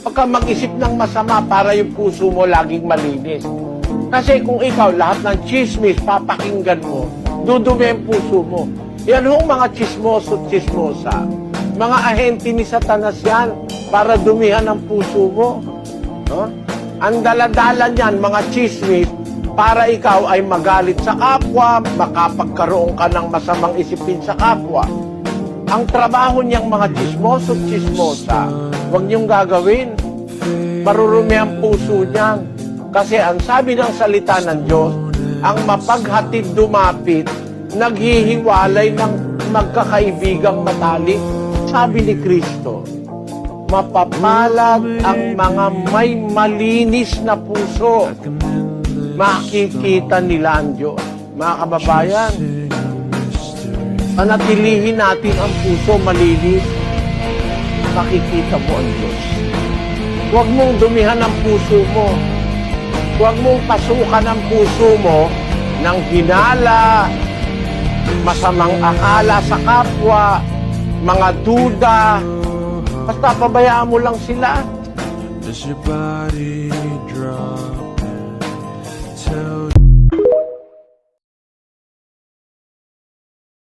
Huwag kang mag-isip ng masama para yung puso mo laging malinis. Kasi kung ikaw lahat ng chismis papakinggan mo, dudumi ang puso mo. Yan hong mga chismoso at chismosa. Mga ahente ni Satanas yan para dumihan ang puso mo. No? Ang daladala niyan, mga chismis, para ikaw ay magalit sa kapwa, makapagkaroon ka ng masamang isipin sa kapwa. Ang trabaho niyang mga chismoso at chismosa, huwag niyong gagawin. Marurumi ang puso niyan. Kasi ang sabi ng salita ng Diyos, ang mapaghatid dumapit, naghihiwalay ng magkakaibigang matalik. Sabi ni Kristo, mapapalad ang mga may malinis na puso. Makikita nila ang Diyos. Mga kababayan, panatilihin natin ang puso malinis, makikita mo ang Diyos. Huwag mong dumihan ang puso mo. Huwag mong pasukan ang puso mo ng hinala, masamang akala sa kapwa, mga duda. Basta pabayaan mo lang sila.